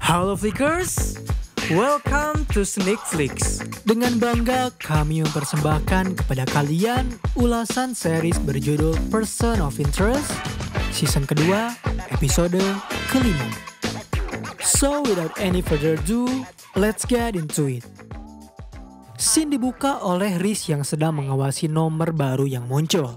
Halo Flickers, welcome to Sneak Flicks. Dengan bangga kami mempersembahkan kepada kalian ulasan series berjudul Person of Interest, season kedua, episode kelima. So without any further ado, let's get into it. Scene dibuka oleh Reese yang sedang mengawasi nomor baru yang muncul.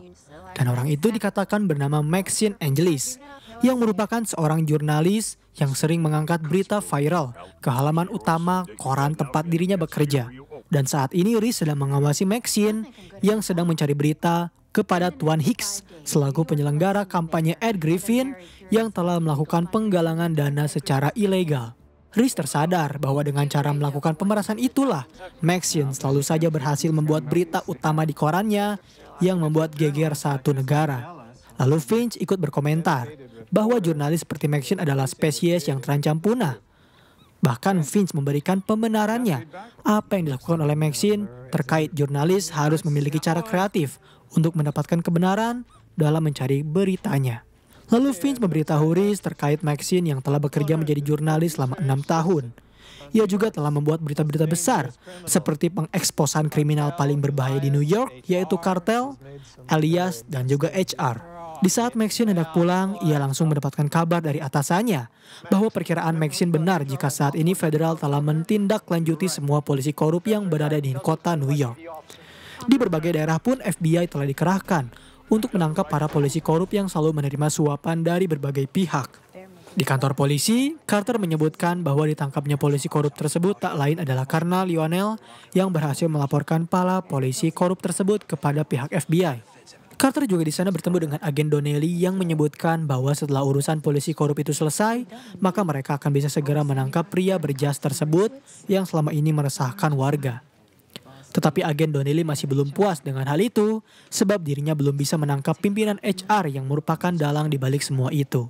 Dan orang itu dikatakan bernama Maxine Angelis, yang merupakan seorang jurnalis yang sering mengangkat berita viral ke halaman utama koran tempat dirinya bekerja. Dan saat ini Reese sedang mengawasi Maxine yang sedang mencari berita kepada Tuan Hicks selaku penyelenggara kampanye Ed Griffin yang telah melakukan penggalangan dana secara ilegal. Reese tersadar bahwa dengan cara melakukan pemerasan itulah Maxine selalu saja berhasil membuat berita utama di korannya yang membuat geger satu negara. Lalu Finch ikut berkomentar bahwa jurnalis seperti Maxine adalah spesies yang terancam punah. Bahkan Finch memberikan pembenarannya apa yang dilakukan oleh Maxine terkait jurnalis harus memiliki cara kreatif untuk mendapatkan kebenaran dalam mencari beritanya. Lalu Finch memberitahu Reese terkait Maxine yang telah bekerja menjadi jurnalis selama 6 tahun. Ia juga telah membuat berita-berita besar seperti pengeksposan kriminal paling berbahaya di New York, yaitu kartel, Alias, dan juga HR. Di saat Maxine hendak pulang, ia langsung mendapatkan kabar dari atasannya bahwa perkiraan Maxine benar jika saat ini federal telah menindaklanjuti semua polisi korup yang berada di kota New York. Di berbagai daerah pun FBI telah dikerahkan untuk menangkap para polisi korup yang selalu menerima suapan dari berbagai pihak. Di kantor polisi, Carter menyebutkan bahwa ditangkapnya polisi korup tersebut tak lain adalah karena Lionel yang berhasil melaporkan para polisi korup tersebut kepada pihak FBI. Carter juga di sana bertemu dengan agen Donnelly yang menyebutkan bahwa setelah urusan polisi korup itu selesai, maka mereka akan bisa segera menangkap pria berjas tersebut yang selama ini meresahkan warga. Tetapi agen Donnelly masih belum puas dengan hal itu, sebab dirinya belum bisa menangkap pimpinan HR yang merupakan dalang di balik semua itu.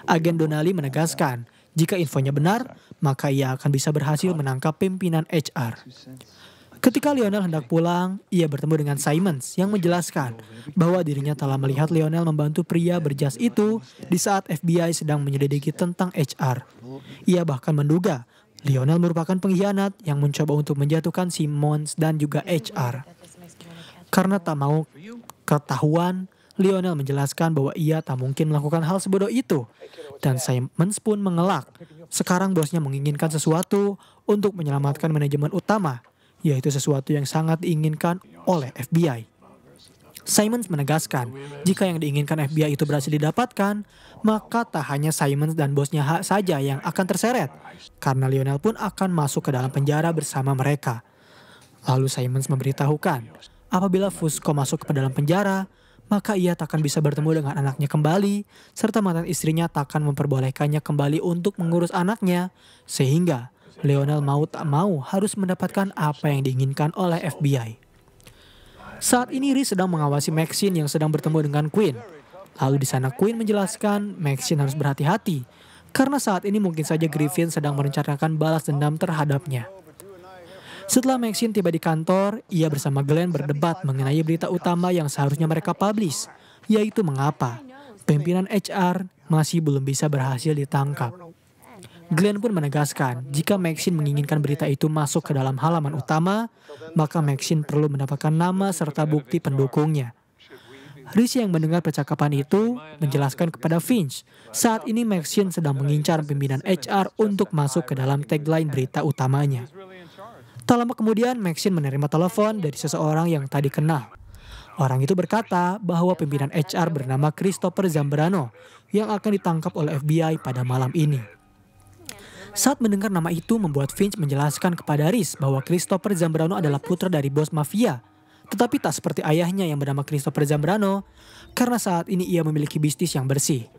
Agen Donnelly menegaskan, jika infonya benar, maka ia akan bisa berhasil menangkap pimpinan HR. Ketika Lionel hendak pulang, ia bertemu dengan Simons yang menjelaskan bahwa dirinya telah melihat Lionel membantu pria berjas itu di saat FBI sedang menyelidiki tentang HR. Ia bahkan menduga Lionel merupakan pengkhianat yang mencoba untuk menjatuhkan Simons dan juga HR. Karena tak mau ketahuan, Lionel menjelaskan bahwa ia tak mungkin melakukan hal sebodoh itu. Dan Simons pun mengelak. Sekarang bosnya menginginkan sesuatu untuk menyelamatkan manajemen utama, yaitu sesuatu yang sangat diinginkan oleh FBI. Simons menegaskan, jika yang diinginkan FBI itu berhasil didapatkan, maka tak hanya Simons dan bosnya saja yang akan terseret, karena Lionel pun akan masuk ke dalam penjara bersama mereka. Lalu Simons memberitahukan, apabila Fusco masuk ke dalam penjara, maka ia tak akan bisa bertemu dengan anaknya kembali, serta mantan istrinya tak akan memperbolehkannya kembali untuk mengurus anaknya, sehingga Lionel mau tak mau harus mendapatkan apa yang diinginkan oleh FBI. Saat ini Reese sedang mengawasi Maxine yang sedang bertemu dengan Quinn. Lalu di sana Quinn menjelaskan Maxine harus berhati-hati, karena saat ini mungkin saja Griffin sedang merencanakan balas dendam terhadapnya. Setelah Maxine tiba di kantor, ia bersama Glenn berdebat mengenai berita utama yang seharusnya mereka publish, yaitu mengapa pimpinan HR masih belum bisa berhasil ditangkap. Glenn pun menegaskan, jika Maxine menginginkan berita itu masuk ke dalam halaman utama, maka Maxine perlu mendapatkan nama serta bukti pendukungnya. Reese yang mendengar percakapan itu menjelaskan kepada Finch, saat ini Maxine sedang mengincar pimpinan HR untuk masuk ke dalam tagline berita utamanya. Tak lama kemudian Maxine menerima telepon dari seseorang yang tadi kenal. Orang itu berkata bahwa pimpinan HR bernama Christopher Zambrano yang akan ditangkap oleh FBI pada malam ini. Saat mendengar nama itu membuat Finch menjelaskan kepada Reese bahwa Christopher Zambrano adalah putra dari bos mafia. Tetapi tak seperti ayahnya yang bernama Christopher Zambrano, karena saat ini ia memiliki bisnis yang bersih.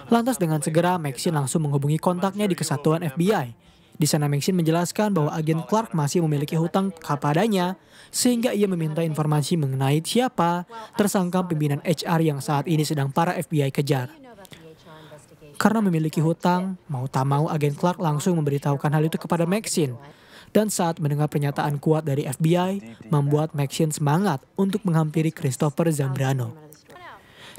Lantas dengan segera Maxine langsung menghubungi kontaknya di kesatuan FBI. Di sana Maxine menjelaskan bahwa agen Clark masih memiliki hutang kepadanya, sehingga ia meminta informasi mengenai siapa tersangka pimpinan HR yang saat ini sedang para FBI kejar. Karena memiliki hutang, mau tak mau agen Clark langsung memberitahukan hal itu kepada Maxine. Dan saat mendengar pernyataan kuat dari FBI, membuat Maxine semangat untuk menghampiri Christopher Zambrano.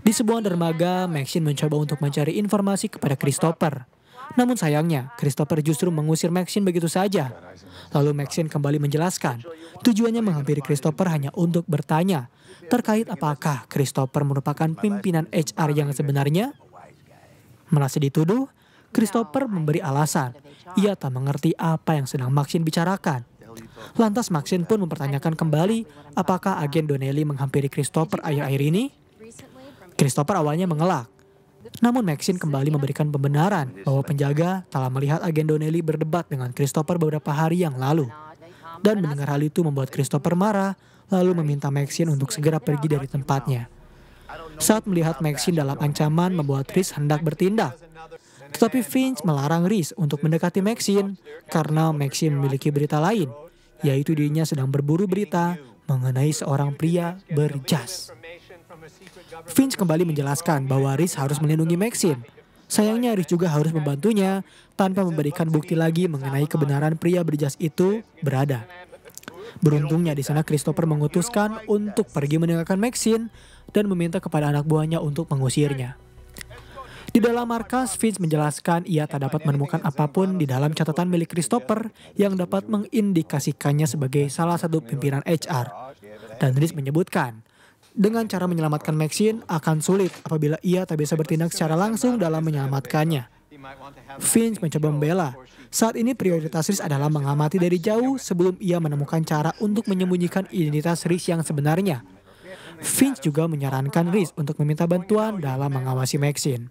Di sebuah dermaga, Maxine mencoba untuk mencari informasi kepada Christopher. Namun sayangnya, Christopher justru mengusir Maxine begitu saja. Lalu Maxine kembali menjelaskan, tujuannya menghampiri Christopher hanya untuk bertanya terkait apakah Christopher merupakan pimpinan HR yang sebenarnya. Merasa dituduh, Christopher memberi alasan. Ia tak mengerti apa yang sedang Maxine bicarakan. Lantas Maxine pun mempertanyakan kembali apakah agen Donnelly menghampiri Christopher akhir-akhir ini. Christopher awalnya mengelak. Namun Maxine kembali memberikan pembenaran bahwa penjaga telah melihat agen Donnelly berdebat dengan Christopher beberapa hari yang lalu. Dan mendengar hal itu membuat Christopher marah, lalu meminta Maxine untuk segera pergi dari tempatnya. Saat melihat Maxine dalam ancaman membuat Rhys hendak bertindak. Tetapi Finch melarang Rhys untuk mendekati Maxine karena Maxine memiliki berita lain, yaitu dirinya sedang berburu berita mengenai seorang pria berjas. Finch kembali menjelaskan bahwa Rhys harus melindungi Maxine. Sayangnya Rhys juga harus membantunya tanpa memberikan bukti lagi mengenai kebenaran pria berjas itu berada. Beruntungnya di sana Christopher mengutuskan untuk pergi meninggalkan Maxine dan meminta kepada anak buahnya untuk mengusirnya. Di dalam markas, Finch menjelaskan ia tak dapat menemukan apapun di dalam catatan milik Christopher yang dapat mengindikasikannya sebagai salah satu pimpinan HR. Dan Rhys menyebutkan, dengan cara menyelamatkan Maxine akan sulit apabila ia tak bisa bertindak secara langsung dalam menyelamatkannya. Finch mencoba membela. Saat ini prioritas Rhys adalah mengamati dari jauh sebelum ia menemukan cara untuk menyembunyikan identitas Rhys yang sebenarnya. Finch juga menyarankan Rhys untuk meminta bantuan dalam mengawasi Maxine.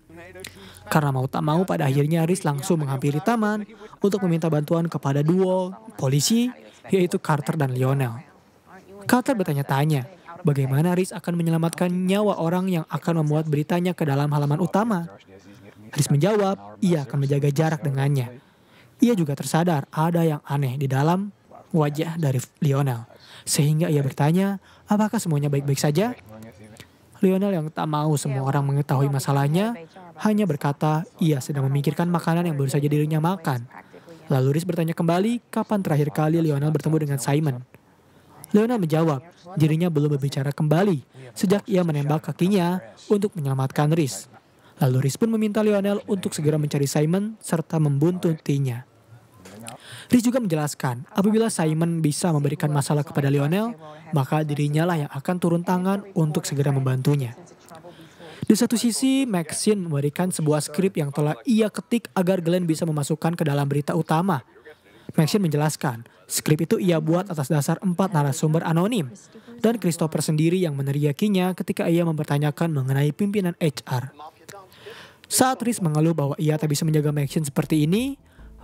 Karena mau tak mau pada akhirnya Rhys langsung menghampiri taman untuk meminta bantuan kepada duo polisi yaitu Carter dan Lionel. Carter bertanya-tanya bagaimana Rhys akan menyelamatkan nyawa orang yang akan memuat beritanya ke dalam halaman utama. Rhys menjawab ia akan menjaga jarak dengannya. Ia juga tersadar ada yang aneh di dalam wajah dari Lionel. Sehingga ia bertanya, apakah semuanya baik-baik saja? Lionel yang tak mau semua orang mengetahui masalahnya, hanya berkata ia sedang memikirkan makanan yang baru saja dirinya makan. Lalu Rhys bertanya kembali, kapan terakhir kali Lionel bertemu dengan Simon? Lionel menjawab, dirinya belum berbicara kembali sejak ia menembak kakinya untuk menyelamatkan Rhys. Lalu Rhys pun meminta Lionel untuk segera mencari Simon serta membuntutinya. Rhys juga menjelaskan, apabila Simon bisa memberikan masalah kepada Lionel, maka dirinya lah yang akan turun tangan untuk segera membantunya. Di satu sisi, Maxine memberikan sebuah skrip yang telah ia ketik agar Glenn bisa memasukkan ke dalam berita utama. Maxine menjelaskan, skrip itu ia buat atas dasar 4 narasumber anonim, dan Christopher sendiri yang meneriakinya ketika ia mempertanyakan mengenai pimpinan HR. Saat Rhys mengeluh bahwa ia tak bisa menjaga Maxine seperti ini,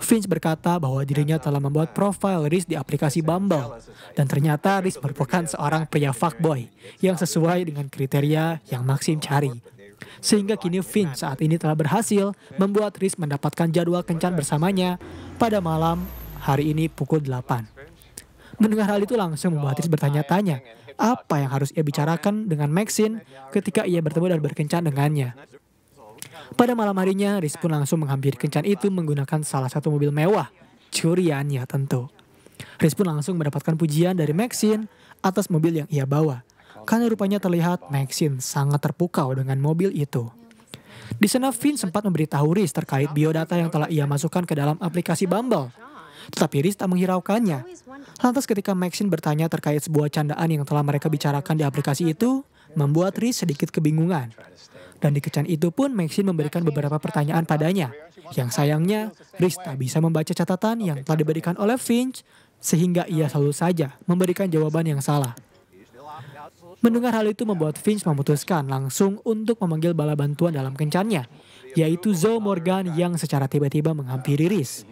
Finch berkata bahwa dirinya telah membuat profil Rhys di aplikasi Bumble. Dan ternyata Rhys merupakan seorang pria fuckboy yang sesuai dengan kriteria yang Maxine cari. Sehingga kini Finch saat ini telah berhasil membuat Rhys mendapatkan jadwal kencan bersamanya pada malam hari ini pukul 8. Mendengar hal itu langsung membuat Rhys bertanya-tanya apa yang harus ia bicarakan dengan Maxine ketika ia bertemu dan berkencan dengannya. Pada malam harinya, Rhys pun langsung menghampiri kencan itu menggunakan salah satu mobil mewah, curiannya tentu. Rhys pun langsung mendapatkan pujian dari Maxine atas mobil yang ia bawa, karena rupanya terlihat Maxine sangat terpukau dengan mobil itu. Di sana Finch sempat memberitahu Rhys terkait biodata yang telah ia masukkan ke dalam aplikasi Bumble. Tetapi Rhys tak menghiraukannya. Lantas ketika Maxine bertanya terkait sebuah candaan yang telah mereka bicarakan di aplikasi itu, membuat Rhys sedikit kebingungan. Dan di kencan itu pun Maxine memberikan beberapa pertanyaan padanya. Yang sayangnya, Rhys tak bisa membaca catatan yang telah diberikan oleh Finch, sehingga ia selalu saja memberikan jawaban yang salah. Mendengar hal itu membuat Finch memutuskan langsung untuk memanggil bala bantuan dalam kencannya, yaitu Zoe Morgan yang secara tiba-tiba menghampiri Rhys.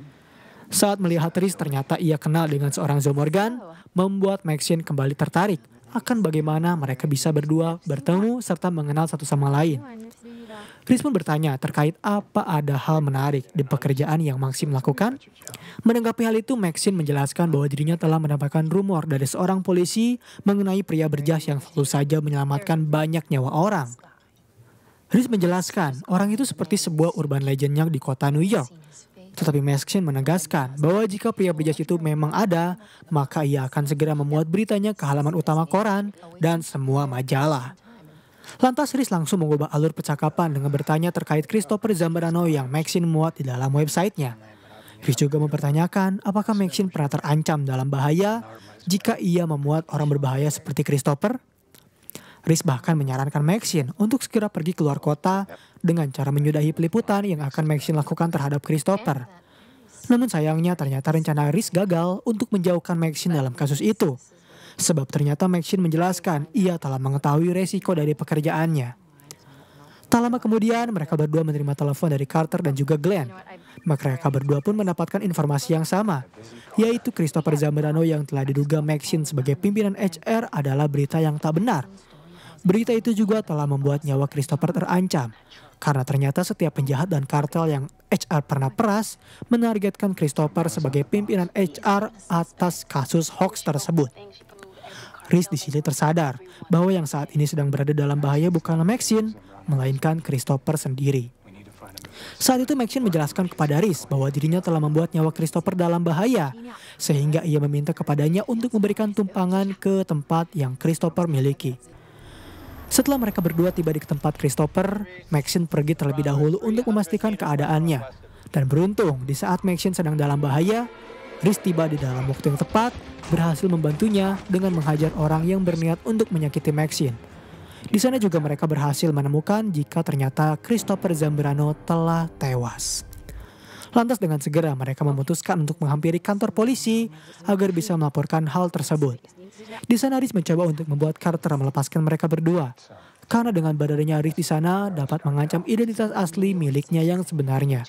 Saat melihat Rhys ternyata ia kenal dengan seorang Zoe Morgan, membuat Maxine kembali tertarik akan bagaimana mereka bisa berdua bertemu serta mengenal satu sama lain. Rhys pun bertanya terkait apa ada hal menarik di pekerjaan yang Maxine lakukan. Menanggapi hal itu, Maxine menjelaskan bahwa dirinya telah mendapatkan rumor dari seorang polisi mengenai pria berjas yang selalu saja menyelamatkan banyak nyawa orang. Rhys menjelaskan orang itu seperti sebuah urban legendnya di kota New York. Tetapi Maxine menegaskan bahwa jika pria berjas itu memang ada, maka ia akan segera memuat beritanya ke halaman utama koran dan semua majalah. Lantas Riz langsung mengubah alur percakapan dengan bertanya terkait Christopher Zambrano yang Maxine muat di dalam websitenya. Riz juga mempertanyakan apakah Maxine pernah terancam dalam bahaya jika ia memuat orang berbahaya seperti Christopher. Riz bahkan menyarankan Maxine untuk segera pergi keluar kota dengan cara menyudahi peliputan yang akan Maxine lakukan terhadap Christopher. Namun sayangnya ternyata rencana Riz gagal untuk menjauhkan Maxine dalam kasus itu. Sebab ternyata Maxine menjelaskan ia telah mengetahui resiko dari pekerjaannya. Tak lama kemudian mereka berdua menerima telepon dari Carter dan juga Glenn. Mereka berdua pun mendapatkan informasi yang sama, yaitu Christopher Zambrano yang telah diduga Maxine sebagai pimpinan HR adalah berita yang tak benar. Berita itu juga telah membuat nyawa Christopher terancam, karena ternyata setiap penjahat dan kartel yang HR pernah peras menargetkan Christopher sebagai pimpinan HR atas kasus hoax tersebut. Riz di sini tersadar bahwa yang saat ini sedang berada dalam bahaya bukanlah Maxine, melainkan Christopher sendiri. Saat itu Maxine menjelaskan kepada Riz bahwa dirinya telah membuat nyawa Christopher dalam bahaya, sehingga ia meminta kepadanya untuk memberikan tumpangan ke tempat yang Christopher miliki. Setelah mereka berdua tiba di tempat Christopher, Maxine pergi terlebih dahulu untuk memastikan keadaannya. Dan beruntung di saat Maxine sedang dalam bahaya, Riz tiba di dalam waktu yang tepat, berhasil membantunya dengan menghajar orang yang berniat untuk menyakiti Maxine. Di sana juga mereka berhasil menemukan jika ternyata Christopher Zambrano telah tewas. Lantas dengan segera mereka memutuskan untuk menghampiri kantor polisi agar bisa melaporkan hal tersebut. Di sana Riz mencoba untuk membuat Carter melepaskan mereka berdua, karena dengan badannya Riz di sana dapat mengancam identitas asli miliknya yang sebenarnya.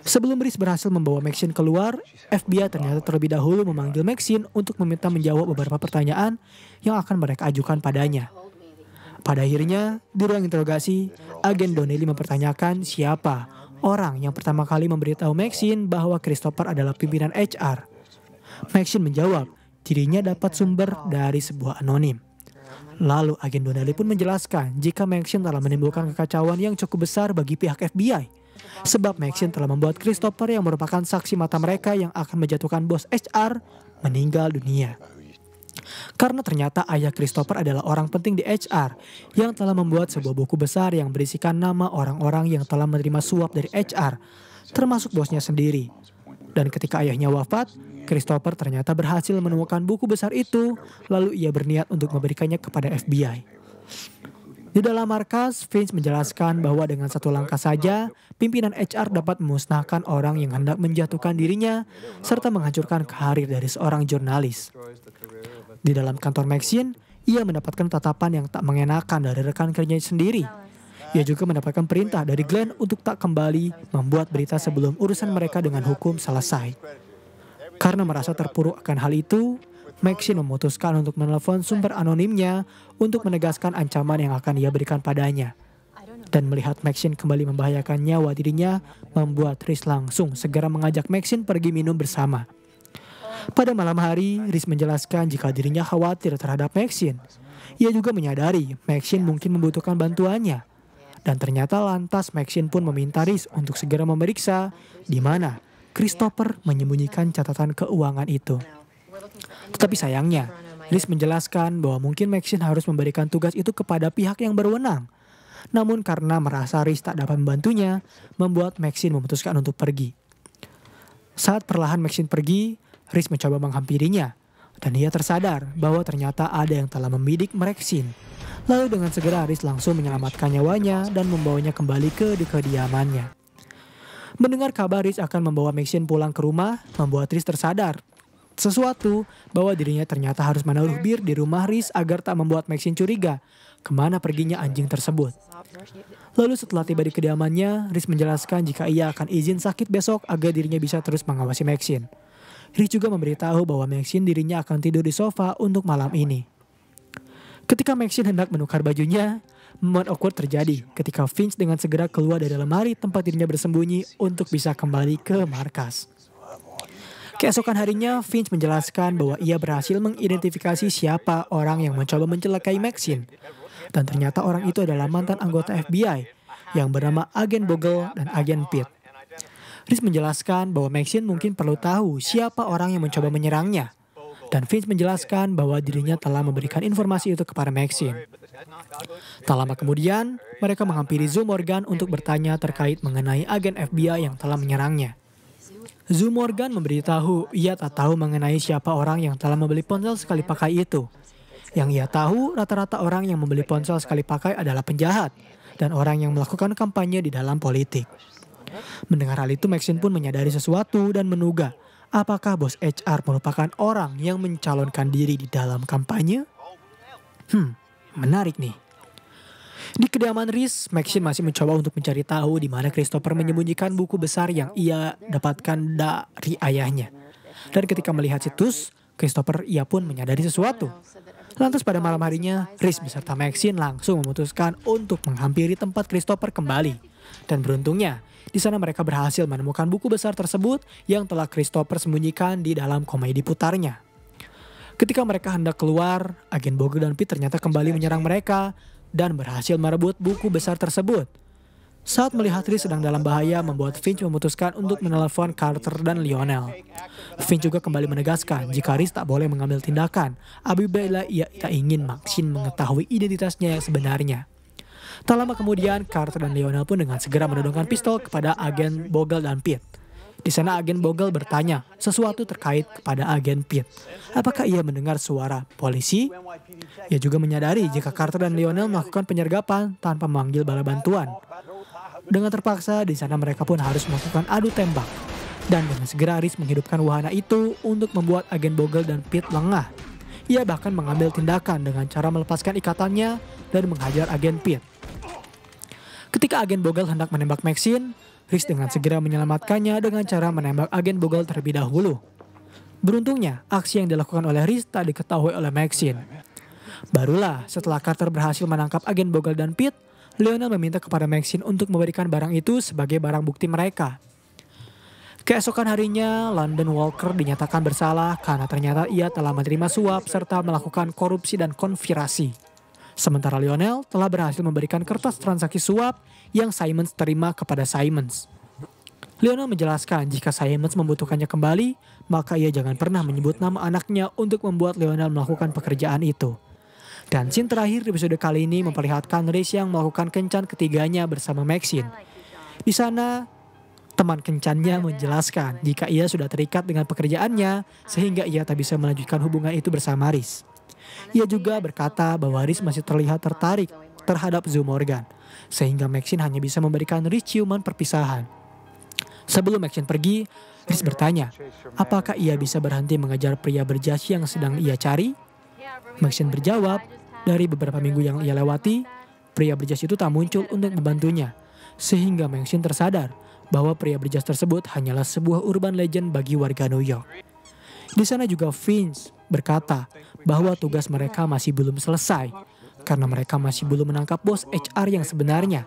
Sebelum Riz berhasil membawa Maxine keluar, FBI ternyata terlebih dahulu memanggil Maxine untuk meminta menjawab beberapa pertanyaan yang akan mereka ajukan padanya. Pada akhirnya, di ruang interogasi, agen Donnelly mempertanyakan siapa orang yang pertama kali memberitahu Maxine bahwa Christopher adalah pimpinan HR. Maxine menjawab, dirinya dapat sumber dari sebuah anonim. Lalu agen Donnelly pun menjelaskan jika Maxine telah menimbulkan kekacauan yang cukup besar bagi pihak FBI. Sebab Maxine telah membuat Christopher yang merupakan saksi mata mereka yang akan menjatuhkan bos HR meninggal dunia. Karena ternyata ayah Christopher adalah orang penting di HR yang telah membuat sebuah buku besar yang berisikan nama orang-orang yang telah menerima suap dari HR, termasuk bosnya sendiri. Dan ketika ayahnya wafat, Christopher ternyata berhasil menemukan buku besar itu, lalu ia berniat untuk memberikannya kepada FBI. Di dalam markas, Finch menjelaskan bahwa dengan satu langkah saja, pimpinan HR dapat memusnahkan orang yang hendak menjatuhkan dirinya, serta menghancurkan karir dari seorang jurnalis. Di dalam kantor Maxine, ia mendapatkan tatapan yang tak mengenakan dari rekan kerjanya sendiri. Ia juga mendapatkan perintah dari Glenn untuk tak kembali membuat berita sebelum urusan mereka dengan hukum selesai. Karena merasa terpuruk akan hal itu, Maxine memutuskan untuk menelepon sumber anonimnya untuk menegaskan ancaman yang akan ia berikan padanya. Dan melihat Maxine kembali membahayakan nyawa dirinya, membuat Riz langsung segera mengajak Maxine pergi minum bersama. Pada malam hari, Riz menjelaskan jika dirinya khawatir terhadap Maxine. Ia juga menyadari Maxine mungkin membutuhkan bantuannya. Dan ternyata lantas Maxine pun meminta Riz untuk segera memeriksa di mana Christopher menyembunyikan catatan keuangan itu. Tetapi sayangnya, Riz menjelaskan bahwa mungkin Maxine harus memberikan tugas itu kepada pihak yang berwenang. Namun karena merasa Riz tak dapat membantunya, membuat Maxine memutuskan untuk pergi. Saat perlahan Maxine pergi, Riz mencoba menghampirinya. Dan ia tersadar bahwa ternyata ada yang telah membidik Maxine. Lalu dengan segera Riz langsung menyelamatkan nyawanya dan membawanya kembali ke kediamannya. Mendengar kabar Riz akan membawa Maxine pulang ke rumah, membuat Riz tersadar sesuatu bahwa dirinya ternyata harus menaruh bir di rumah Riz agar tak membuat Maxine curiga kemana perginya anjing tersebut. Lalu setelah tiba di kediamannya, Riz menjelaskan jika ia akan izin sakit besok agar dirinya bisa terus mengawasi Maxine. Riz juga memberitahu bahwa Maxine dirinya akan tidur di sofa untuk malam ini. Ketika Maxine hendak menukar bajunya, momen awkward terjadi ketika Finch dengan segera keluar dari lemari tempat dirinya bersembunyi untuk bisa kembali ke markas. Keesokan harinya, Finch menjelaskan bahwa ia berhasil mengidentifikasi siapa orang yang mencoba mencelakai Maxine. Dan ternyata orang itu adalah mantan anggota FBI yang bernama Agen Bogle dan Agen Pitt. Riz menjelaskan bahwa Maxine mungkin perlu tahu siapa orang yang mencoba menyerangnya. Dan Finch menjelaskan bahwa dirinya telah memberikan informasi itu kepada Maxine. Tak lama kemudian, mereka menghampiri Zoe Morgan untuk bertanya terkait mengenai agen FBI yang telah menyerangnya. Zoe Morgan memberitahu ia tak tahu mengenai siapa orang yang telah membeli ponsel sekali pakai itu. Yang ia tahu, rata-rata orang yang membeli ponsel sekali pakai adalah penjahat dan orang yang melakukan kampanye di dalam politik. Mendengar hal itu, Maxine pun menyadari sesuatu dan menduga, apakah bos HR merupakan orang yang mencalonkan diri di dalam kampanye? Menarik nih. Di kediaman Reese, Maxine masih mencoba untuk mencari tahu di mana Christopher menyembunyikan buku besar yang ia dapatkan dari ayahnya. Dan ketika melihat situs, Christopher ia pun menyadari sesuatu. Lantas pada malam harinya, Reese beserta Maxine langsung memutuskan untuk menghampiri tempat Christopher kembali. Dan beruntungnya, di sana mereka berhasil menemukan buku besar tersebut yang telah Christopher sembunyikan di dalam komedi putarnya. Ketika mereka hendak keluar, agen Bogle dan Pete ternyata kembali menyerang mereka dan berhasil merebut buku besar tersebut. Saat melihat Reese sedang dalam bahaya, membuat Finch memutuskan untuk menelepon Carter dan Lionel. Finch juga kembali menegaskan jika Reese tak boleh mengambil tindakan apabila ia tak ingin Maxine mengetahui identitasnya yang sebenarnya. Tak lama kemudian, Carter dan Lionel pun dengan segera menodongkan pistol kepada agen Bogle dan Pete. Di sana agen Bogle bertanya sesuatu terkait kepada agen Pete. Apakah ia mendengar suara polisi? Ia juga menyadari jika Carter dan Lionel melakukan penyergapan tanpa memanggil bala bantuan. Dengan terpaksa, di sana mereka pun harus melakukan adu tembak. Dan dengan segera Reese menghidupkan wahana itu untuk membuat agen Bogle dan Pete lengah. Ia bahkan mengambil tindakan dengan cara melepaskan ikatannya dan menghajar agen Pete. Ketika agen Bogle hendak menembak Maxine, Reese dengan segera menyelamatkannya dengan cara menembak agen Bogle terlebih dahulu. Beruntungnya, aksi yang dilakukan oleh Reese tak diketahui oleh Maxine. Barulah setelah Carter berhasil menangkap agen Bogle dan Pete, Lionel meminta kepada Maxine untuk memberikan barang itu sebagai barang bukti mereka. Keesokan harinya, London Walker dinyatakan bersalah karena ternyata ia telah menerima suap serta melakukan korupsi dan konspirasi. Sementara Lionel telah berhasil memberikan kertas transaksi suap yang Simons terima kepada Simons. Lionel menjelaskan jika Simons membutuhkannya kembali, maka ia jangan pernah menyebut nama anaknya untuk membuat Lionel melakukan pekerjaan itu. Dan scene terakhir di episode kali ini memperlihatkan Reese yang melakukan kencan ketiganya bersama Maxine. Di sana, teman kencannya menjelaskan jika ia sudah terikat dengan pekerjaannya sehingga ia tak bisa melanjutkan hubungan itu bersama Reese. Ia juga berkata bahwa Reese masih terlihat tertarik terhadap Zoe Morgan, sehingga Maxine hanya bisa memberikan Reese ciuman perpisahan. Sebelum Maxine pergi, Reese bertanya, apakah ia bisa berhenti mengejar pria berjas yang sedang ia cari? Maxine berjawab, dari beberapa minggu yang ia lewati, pria berjas itu tak muncul untuk membantunya, sehingga Maxine tersadar bahwa pria berjas tersebut hanyalah sebuah urban legend bagi warga New York. Di sana juga Finch berkata bahwa tugas mereka masih belum selesai, karena mereka masih belum menangkap bos HR yang sebenarnya.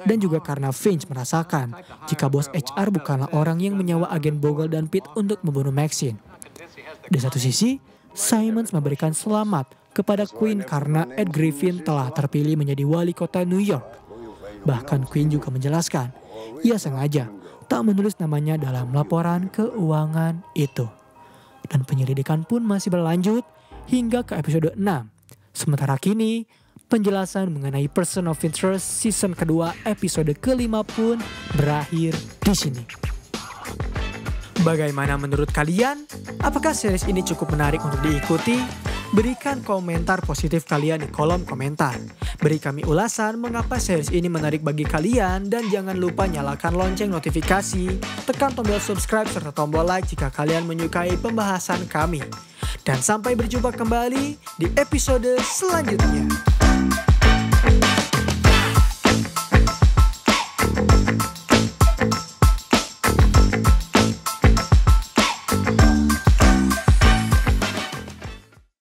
Dan juga karena Finch merasakan jika bos HR bukanlah orang yang menyewa agen Bogle dan Pete untuk membunuh Maxine. Di satu sisi, Simons memberikan selamat kepada Queen karena Ed Griffin telah terpilih menjadi wali kota New York. Bahkan Queen juga menjelaskan, ia sengaja tak menulis namanya dalam laporan keuangan itu. Dan penyelidikan pun masih berlanjut hingga ke episode 6. Sementara kini, penjelasan mengenai Person of Interest season kedua episode ke-5 pun berakhir di sini. Bagaimana menurut kalian? Apakah series ini cukup menarik untuk diikuti? Berikan komentar positif kalian di kolom komentar. Beri kami ulasan mengapa series ini menarik bagi kalian dan jangan lupa nyalakan lonceng notifikasi, tekan tombol subscribe serta tombol like jika kalian menyukai pembahasan kami. Dan sampai berjumpa kembali di episode selanjutnya.